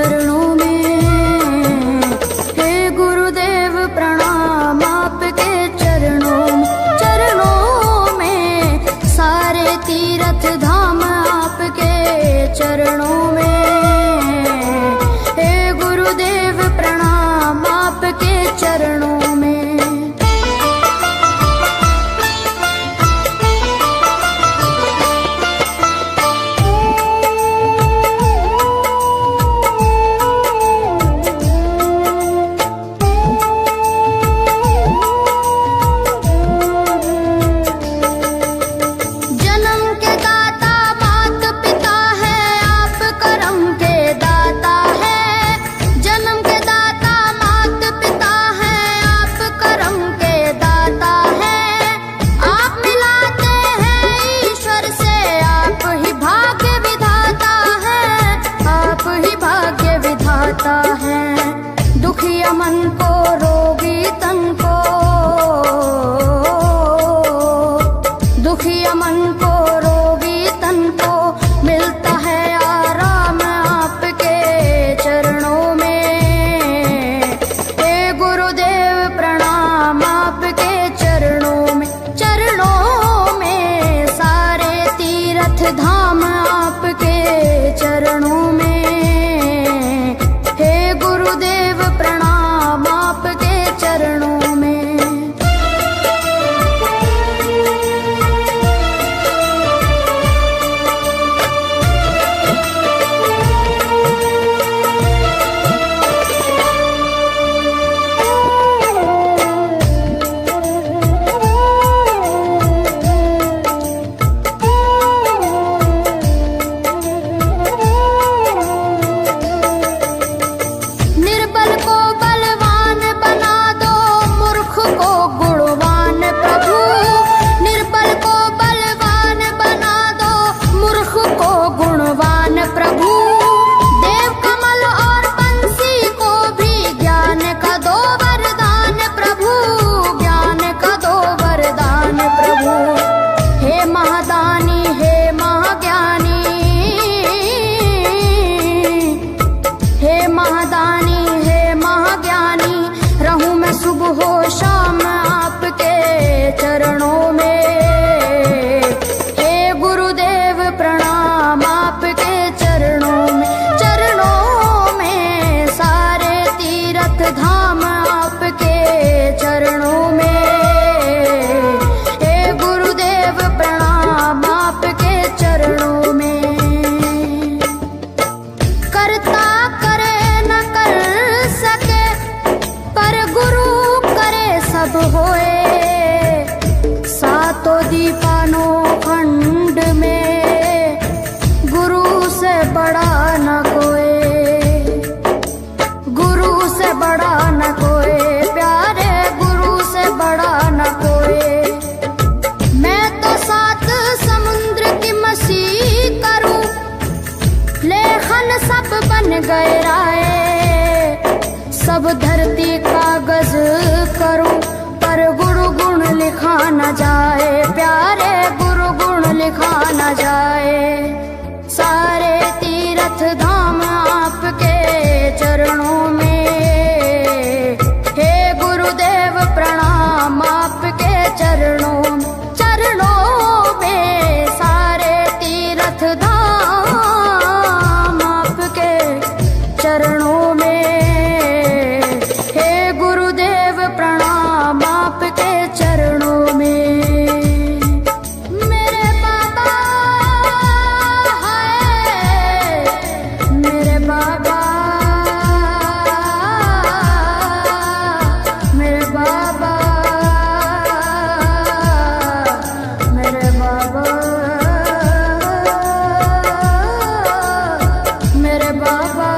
चरणों में। हे गुरुदेव प्रणाम आपके चरणों में, सारे तीर्थ धाम आपके चरणों में। हे गुरुदेव प्रणाम आपके चरणों में। दुखिया मन को रोगी तन को, दुखिया मन को रोगी तन को मिलता है आराम आपके चरणों में। हे गुरुदेव प्रणाम आपके चरणों में, चरणों में सारे तीर्थ धाम आपके चरणों में। गुरुदेव प्रणाम आपके चरणों में। सुबह शाम आपके चरणों में। हे गुरुदेव प्रणाम आपके चरणों में, चरणों में सारे तीर्थ धाम आपके चरणों में। हे गुरुदेव प्रणाम आपके चरणों में। करता करे न कर सके पर गुरु सब होए, सातों दीपानों खंड में गुरु से बड़ा न कोई, गुरु से बड़ा न कोई, प्यारे गुरु से बड़ा न कोई। मैं तो सात समुद्र की मछली करूं, लेखन सब बन गए राय, सब धरती कागज करूं पर गुरु गुण लिखा न जाए, प्यारे गुरु गुण लिखा न जाए। सारे तीर्थ धाम आपके चरणों में। हे गुरुदेव प्रणाम आपके चरणों में, चरणों में सारे तीर्थ धाम आपके चरणों में। आपके चरणों में। मेरे बाबा है, मेरे बाबा, मेरे बाबा, मेरे बाबा, मेरे बाबा।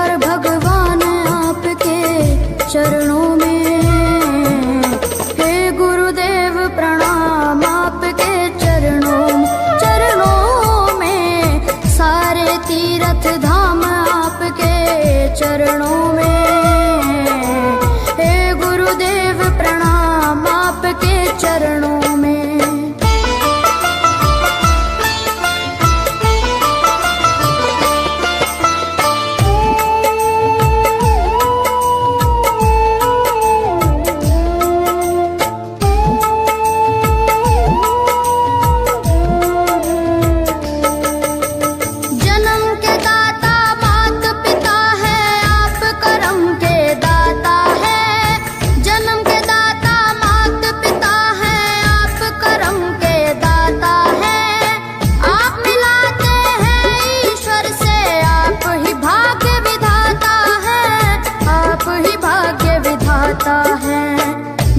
और भगवान आपके चरणों में। हे गुरुदेव प्रणाम आपके चरणों में, सारे तीर्थ धाम आपके चरणों में। हे गुरुदेव प्रणाम आपके चरणों में।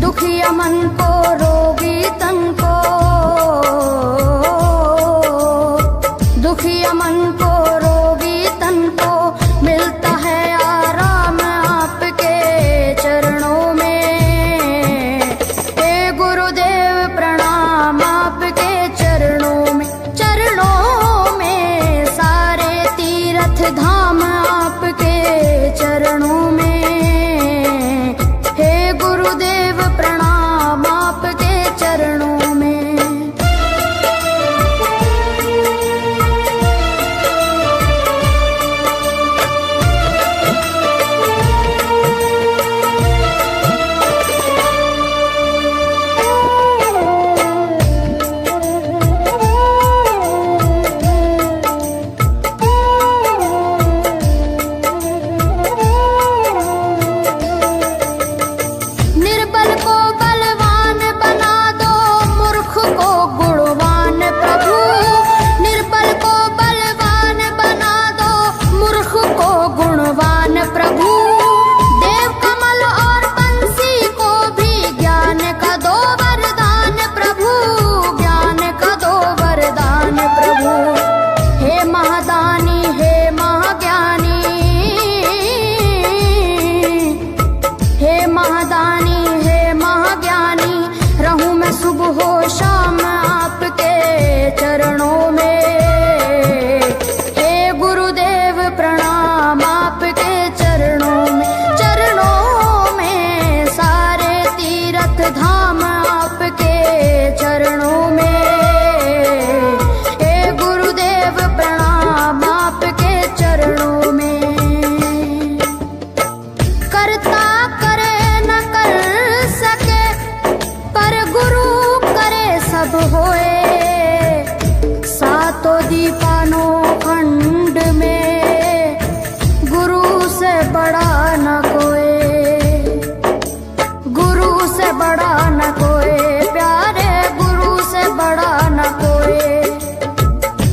दुखिया मन को रोगी तन को, दुखिया मन को रोगी तन को मिलता है आराम आपके चरणों में। हे गुरुदेव प्रणाम आपके चरणों में, सारे तीर्थ धाम आपके चरणों में। गुरुदेव प्रणाम आपके चरणों में। सुबह हो शाम आपके चरणों में। हे गुरुदेव प्रणाम आपके चरणों में, सारे तीर्थ धाम आपके चरणों में। हे गुरुदेव प्रणाम आपके चरणों में। करता करे न कर सके पर गुरु करे सब होए, सातों दीपानों खंड में गुरु से बड़ा न कोई, गुरु से बड़ा न कोई, प्यारे गुरु से बड़ा न कोई।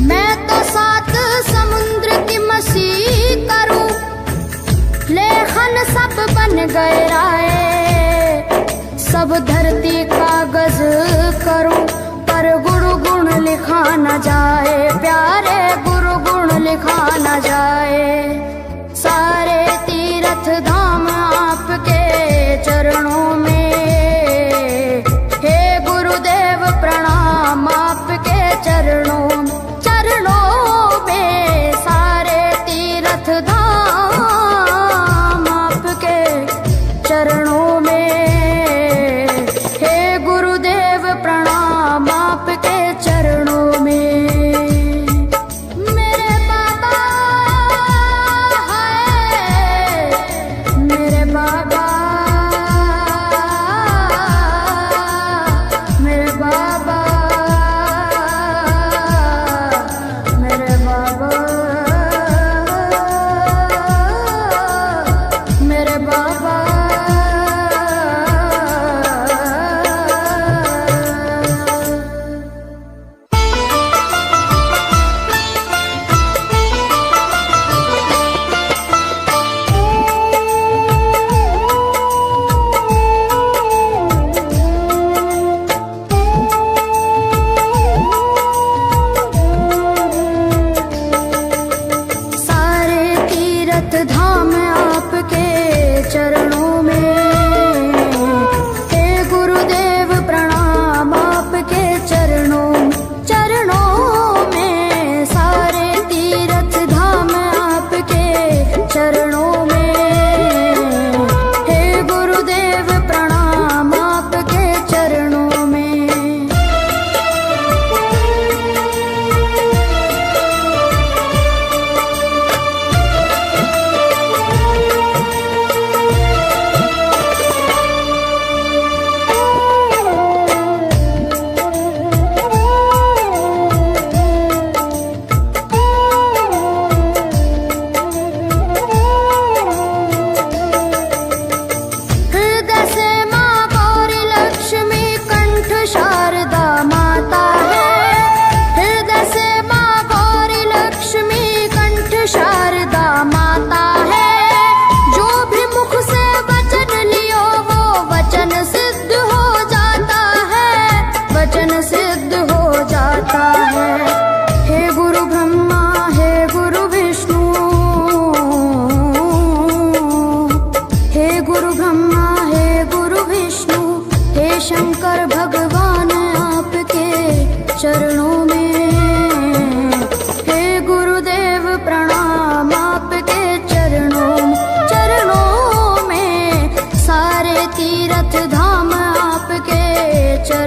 मैं तो सात समुद्र की मसी करूं, लेखन सब बन गए राय, सब धरती कागज करूं, पर गुरु गुण लिखा न जाए, प्यारे गुरु गुण लिखा न जाए। सारे तीर्थ धाम आपके चरणों में। हे गुरुदेव प्रणाम आपके चरणों में, सारे तीर्थ धाम आपके चरणों में। प्रणाम आपके चरणों में।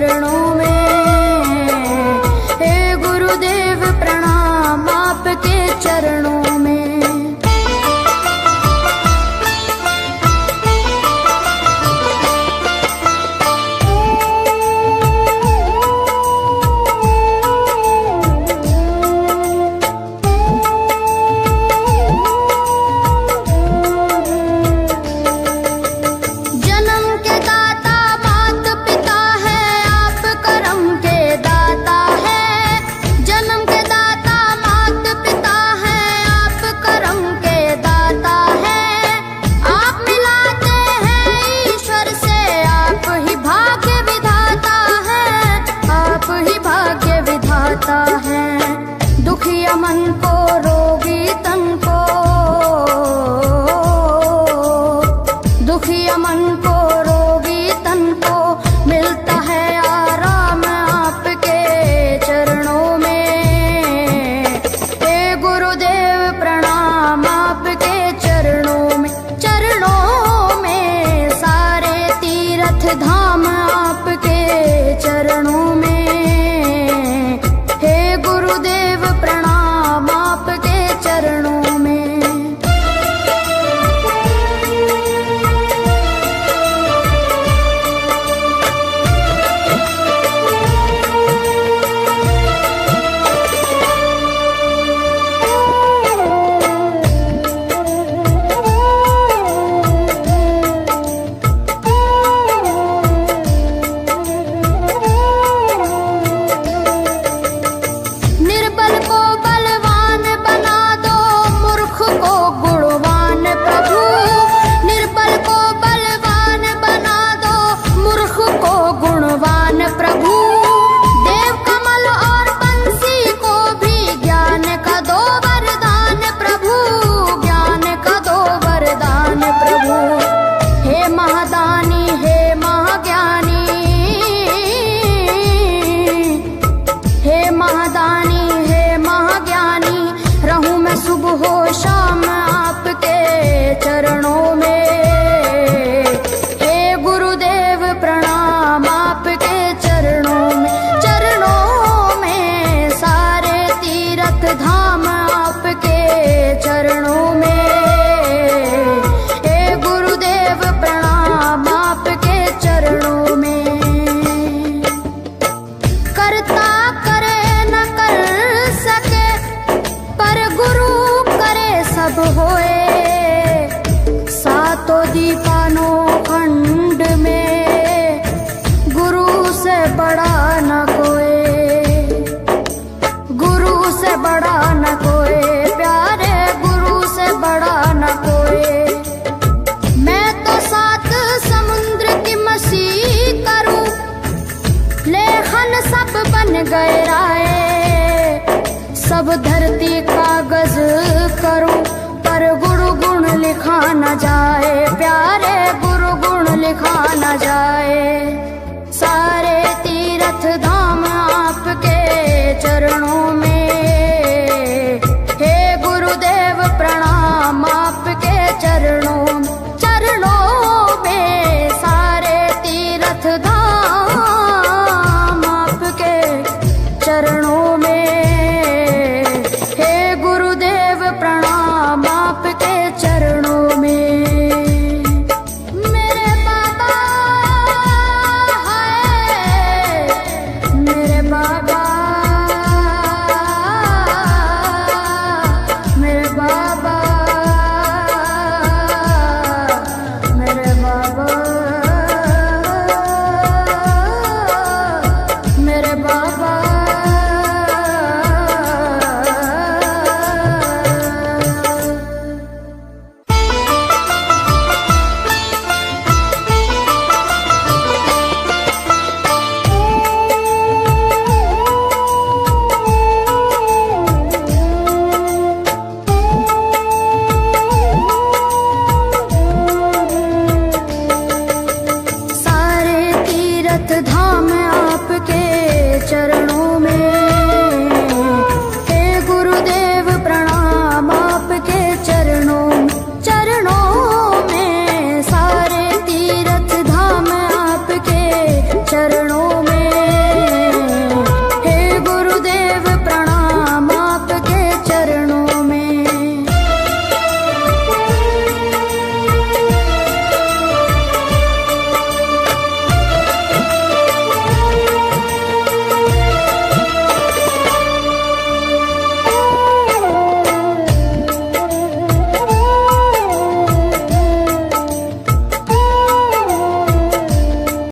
चरणों में। हे गुरुदेव प्रणाम आपके चरणों में। दुखिया मन को रोगी तन को, दुखिया मन को रोगी तन को मिलता है आराम आपके चरणों में। हे गुरुदेव प्रणाम आपके चरणों में। चरणों में सारे तीर्थ धाम आपके चरणों में। गुरुदेव प्रणाम आपके चरणों में। निर्बल को बलवान बना दो, मूर्ख को गुणवान प्रभु। निर्बल को बलवान बना दो, मूर्ख को गुणवान प्रभु। देव कमल और बंसी को भी ज्ञान का दो वरदान प्रभु, ज्ञान का दो वरदान प्रभु। हे महादानी हे महाज्ञानी, हे महादानी हे महाज्ञानी, रहूं मैं सुबह हो शाम आपके चरणों में। हे गुरुदेव प्रणाम आपके चरणों में। चरणों में सारे तीर्थ धाम आपके चरणों में। हे गुरुदेव प्रणाम आपके चरणों में। करता करे न कर सके, पर गुरु करे सब हो